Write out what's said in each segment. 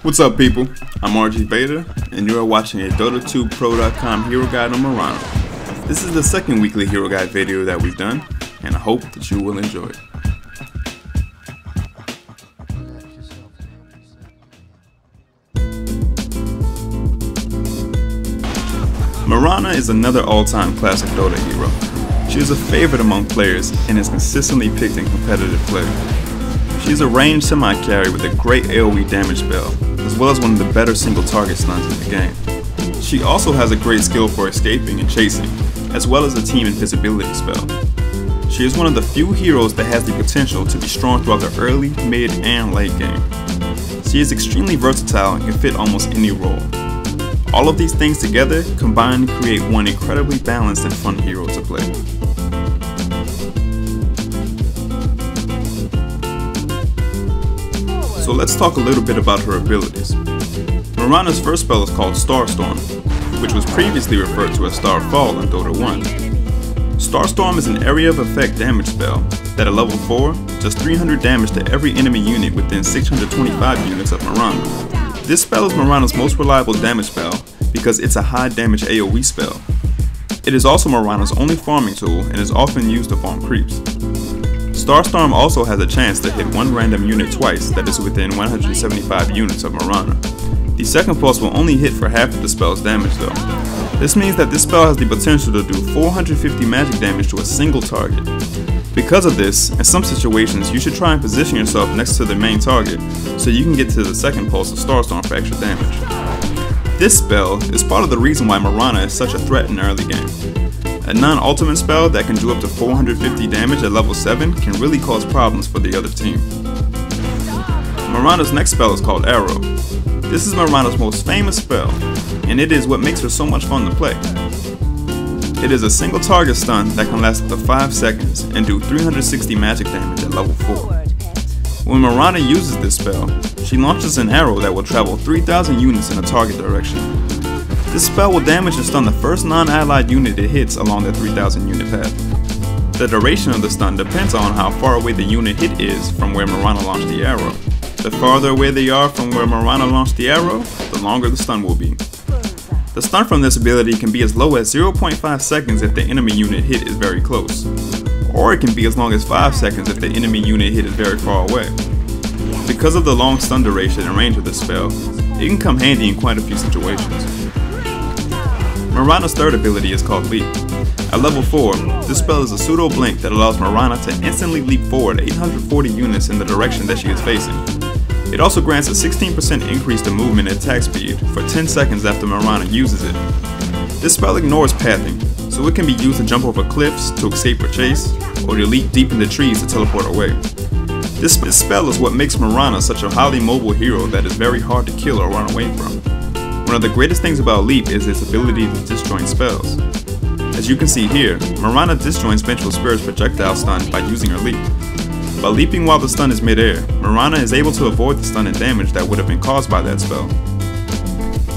What's up, people? I'm RGveda, and you are watching a Dota2Pro.com hero guide on Mirana. This is the second weekly hero guide video that we've done, and I hope that you will enjoy it. Mirana is another all-time classic Dota hero. She is a favorite among players and is consistently picked in competitive play. She is a ranged semi-carry with a great AoE damage spell, as well as one of the better single target stuns in the game. She also has a great skill for escaping and chasing, as well as a team invisibility spell. She is one of the few heroes that has the potential to be strong throughout the early, mid, and late game. She is extremely versatile and can fit almost any role. All of these things together combine to create one incredibly balanced and fun hero to play. So let's talk a little bit about her abilities. Mirana's first spell is called Starstorm, which was previously referred to as Starfall in Dota 1. Starstorm is an area of effect damage spell that at level 4 does 300 damage to every enemy unit within 625 units of Mirana. This spell is Mirana's most reliable damage spell because it's a high damage AoE spell. It is also Mirana's only farming tool and is often used to farm creeps. Starstorm also has a chance to hit one random unit twice that is within 175 units of Mirana. The second pulse will only hit for half of the spell's damage though. This means that this spell has the potential to do 450 magic damage to a single target. Because of this, in some situations you should try and position yourself next to the main target so you can get to the second pulse of Starstorm for extra damage. This spell is part of the reason why Mirana is such a threat in the early game. A non-ultimate spell that can do up to 450 damage at level 7 can really cause problems for the other team. Mirana's next spell is called Arrow. This is Mirana's most famous spell, and it is what makes her so much fun to play. It is a single target stun that can last up to 5 seconds and do 360 magic damage at level 4. When Mirana uses this spell, she launches an arrow that will travel 3,000 units in a target direction. This spell will damage and stun the first non-allied unit it hits along the 3,000 unit path. The duration of the stun depends on how far away the unit hit is from where Mirana launched the arrow. The farther away they are from where Mirana launched the arrow, the longer the stun will be. The stun from this ability can be as low as 0.5 seconds if the enemy unit hit is very close, or it can be as long as 5 seconds if the enemy unit hit is very far away. Because of the long stun duration and range of this spell, it can come handy in quite a few situations. Mirana's third ability is called Leap. At level 4, this spell is a pseudo blink that allows Mirana to instantly leap forward 840 units in the direction that she is facing. It also grants a 16% increase to movement and attack speed for 10 seconds after Mirana uses it. This spell ignores pathing, so it can be used to jump over cliffs to escape or chase, or to leap deep into trees to teleport away. This spell is what makes Mirana such a highly mobile hero that is very hard to kill or run away from. One of the greatest things about Leap is its ability to disjoint spells. As you can see here, Mirana disjoints Vengeful Spirit's projectile stun by using her Leap. By leaping while the stun is mid-air, Mirana is able to avoid the stun and damage that would have been caused by that spell.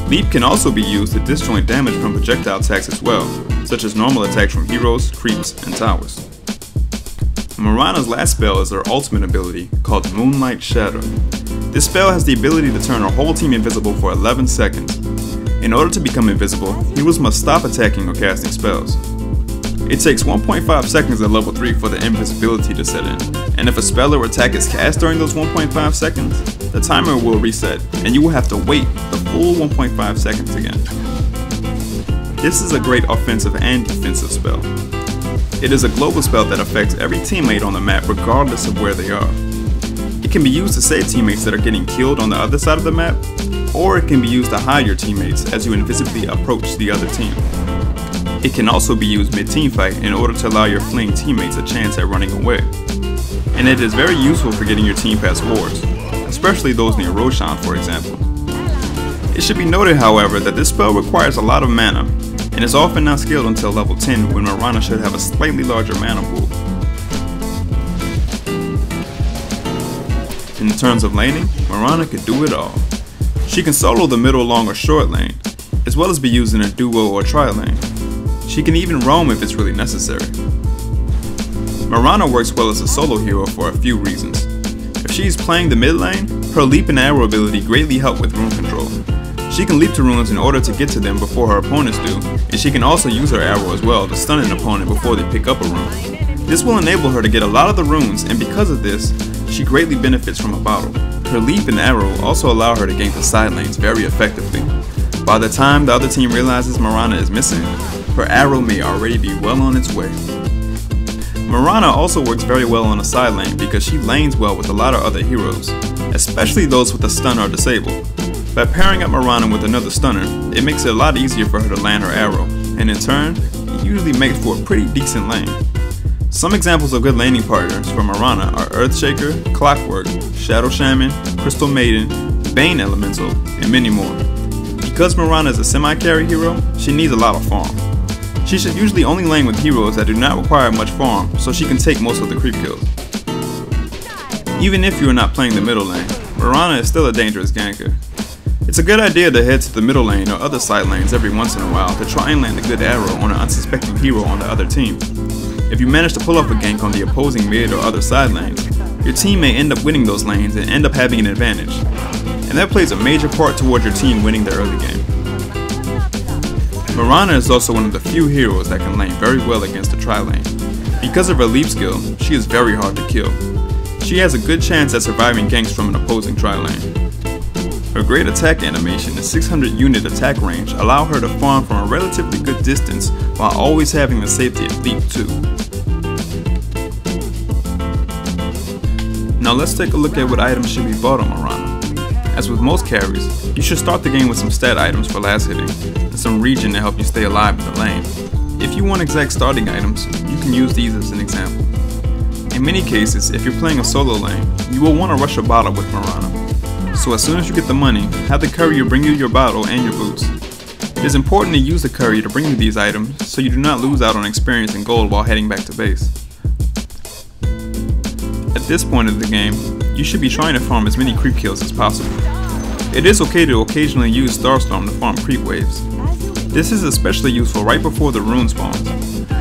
Leap can also be used to disjoint damage from projectile attacks as well, such as normal attacks from heroes, creeps, and towers. Mirana's last spell is her ultimate ability, called Moonlight Shadow. This spell has the ability to turn her whole team invisible for 11 seconds. In order to become invisible, heroes must stop attacking or casting spells. It takes 1.5 seconds at level 3 for the invisibility to set in, and if a spell or attack is cast during those 1.5 seconds, the timer will reset, and you will have to wait the full 1.5 seconds again. This is a great offensive and defensive spell. It is a global spell that affects every teammate on the map regardless of where they are. It can be used to save teammates that are getting killed on the other side of the map, or it can be used to hide your teammates as you invisibly approach the other team. It can also be used mid-team fight in order to allow your fleeing teammates a chance at running away. And it is very useful for getting your team past wards, especially those near Roshan, for example. It should be noted, however, that this spell requires a lot of mana, and is often not skilled until level 10 when Mirana should have a slightly larger mana pool. In terms of laning, Mirana can do it all. She can solo the middle, long, or short lane, as well as be used in a duo or tri lane. She can even roam if it's really necessary. Mirana works well as a solo hero for a few reasons. If she's playing the mid lane, her leap and arrow ability greatly help with rune control. She can leap to runes in order to get to them before her opponents do, and she can also use her arrow as well to stun an opponent before they pick up a rune. This will enable her to get a lot of the runes, and because of this, she greatly benefits from a bottle. Her leap and arrow also allow her to gank the side lanes very effectively. By the time the other team realizes Mirana is missing, her arrow may already be well on its way. Mirana also works very well on a side lane because she lanes well with a lot of other heroes, especially those with a stun or disable. By pairing up Mirana with another stunner, it makes it a lot easier for her to land her arrow, and in turn, it usually makes for a pretty decent lane. Some examples of good laning partners for Mirana are Earthshaker, Clockwork, Shadow Shaman, Crystal Maiden, Bane Elemental, and many more. Because Mirana is a semi-carry hero, she needs a lot of farm. She should usually only lane with heroes that do not require much farm, so she can take most of the creep kills. Even if you are not playing the middle lane, Mirana is still a dangerous ganker. It's a good idea to head to the middle lane or other side lanes every once in a while to try and land a good arrow on an unsuspecting hero on the other team. If you manage to pull off a gank on the opposing mid or other side lanes, your team may end up winning those lanes and end up having an advantage. And that plays a major part toward your team winning the early game. Mirana is also one of the few heroes that can lane very well against the tri-lane. Because of her leap skill, she is very hard to kill. She has a good chance at surviving ganks from an opposing tri-lane. Her great attack animation and 600 unit attack range allow her to farm from a relatively good distance while always having the safety of leap too. Now let's take a look at what items should be bought on Mirana. As with most carries, you should start the game with some stat items for last hitting, and some regen to help you stay alive in the lane. If you want exact starting items, you can use these as an example. In many cases, if you're playing a solo lane, you will want to rush a bottle with Mirana. So as soon as you get the money, have the courier bring you your bottle and your boots. It is important to use the courier to bring you these items so you do not lose out on experience and gold while heading back to base. At this point of the game, you should be trying to farm as many creep kills as possible. It is okay to occasionally use Starstorm to farm creep waves. This is especially useful right before the rune spawns.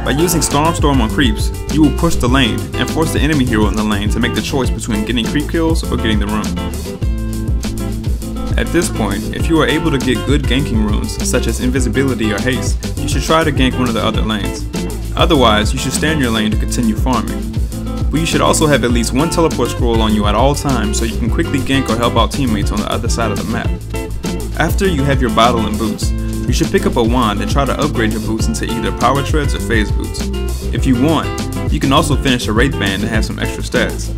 By using Starstorm on creeps, you will push the lane and force the enemy hero in the lane to make the choice between getting creep kills or getting the rune. At this point, if you are able to get good ganking runes, such as invisibility or haste, you should try to gank one of the other lanes. Otherwise, you should stay in your lane to continue farming. But you should also have at least one teleport scroll on you at all times so you can quickly gank or help out teammates on the other side of the map. After you have your bottle and boots, you should pick up a wand and try to upgrade your boots into either power treads or phase boots. If you want, you can also finish a wraith band to have some extra stats.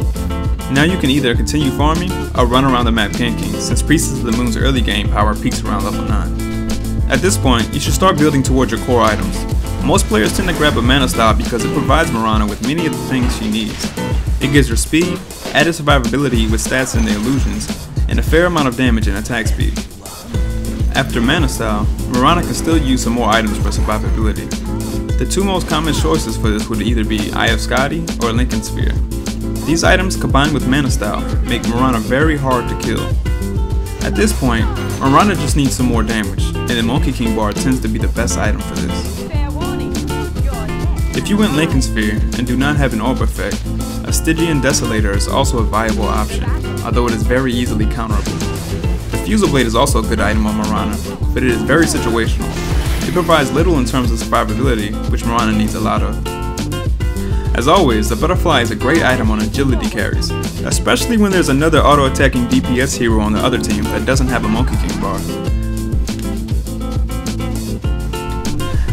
Now you can either continue farming or run around the map ganking, since Priestess of the Moon's early game power peaks around level 9. At this point, you should start building towards your core items. Most players tend to grab a mana style because it provides Mirana with many of the things she needs. It gives her speed, added survivability with stats and the illusions, and a fair amount of damage and attack speed. After mana style, Mirana can still use some more items for survivability. The two most common choices for this would either be Eye of Skadi or Lincoln Sphere. These items combined with mana style make Mirana very hard to kill. At this point, Mirana just needs some more damage, and the Monkey King bar tends to be the best item for this. If you went Lincoln Sphere and do not have an orb effect, a Stygian Desolator is also a viable option, although it is very easily counterable. The Fusel Blade is also a good item on Mirana, but it is very situational. It provides little in terms of survivability, which Mirana needs a lot of. As always, the Butterfly is a great item on agility carries, especially when there's another auto-attacking DPS hero on the other team that doesn't have a Monkey King bar.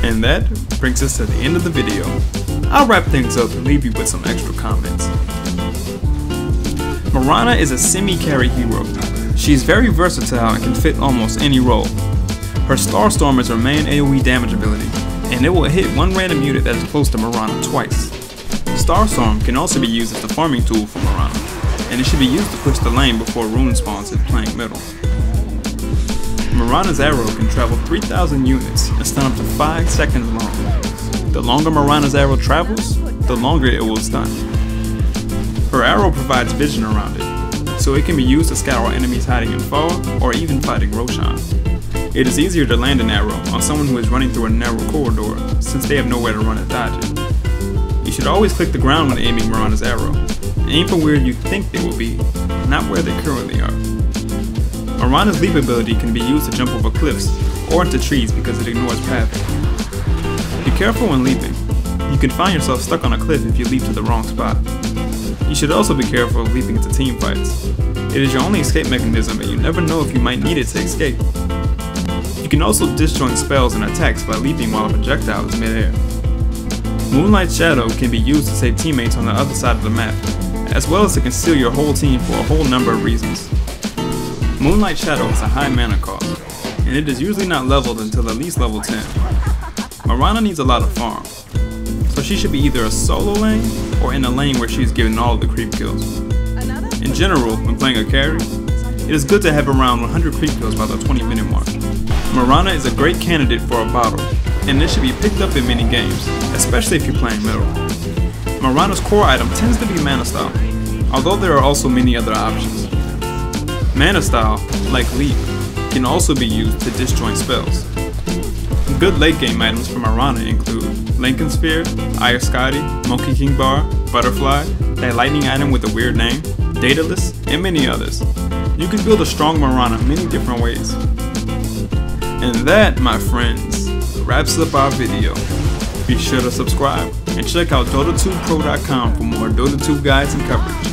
And that brings us to the end of the video. I'll wrap things up and leave you with some extra comments. Mirana is a semi-carry hero. She's very versatile and can fit almost any role. Her Starstorm is her main AoE damage ability, and it will hit one random unit that is close to Mirana twice. Starstorm can also be used as the farming tool for Mirana, and it should be used to push the lane before rune spawns if playing middle. Mirana's arrow can travel 3,000 units and stun up to 5 seconds long. The longer Mirana's arrow travels, the longer it will stun. Her arrow provides vision around it, so it can be used to scour enemies hiding in fog or even fighting Roshan. It is easier to land an arrow on someone who is running through a narrow corridor, since they have nowhere to run and dodge it. You should always click the ground when aiming Mirana's arrow, aim for where you think they will be, not where they currently are. Mirana's leap ability can be used to jump over cliffs or into trees because it ignores pathing. Be careful when leaping. You can find yourself stuck on a cliff if you leap to the wrong spot. You should also be careful of leaping into team fights. It is your only escape mechanism and you never know if you might need it to escape. You can also disjoint spells and attacks by leaping while a projectile is mid-air. Moonlight Shadow can be used to save teammates on the other side of the map, as well as to conceal your whole team for a whole number of reasons. Moonlight Shadow has a high mana cost, and it is usually not leveled until at least level 10. Mirana needs a lot of farm, so she should be either a solo lane or in a lane where she is given all of the creep kills. In general, when playing a carry, it is good to have around 100 creep kills by the 20-minute mark. Mirana is a great candidate for a bottle, and this should be picked up in many games, especially if you're playing middle. Mirana's core item tends to be Mana Style, although there are also many other options. Mana Style, like Leap, can also be used to disjoint spells. Good late game items from Mirana include Lincoln Sphere, Eye of Scotty, Monkey King Bar, Butterfly, that lightning item with a weird name, Daedalus, and many others. You can build a strong Mirana many different ways. And that, my friends, wraps up our video. Be sure to subscribe and check out DotA2Pro.com for more Dota 2 guides and coverage.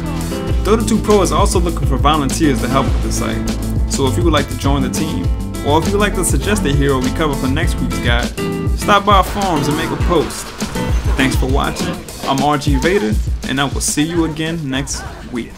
Dota 2 Pro is also looking for volunteers to help with the site, so if you would like to join the team, or if you would like to suggest a hero we cover for next week's guide, stop by our forums and make a post. Thanks for watching. I'm RGveda, and I will see you again next week.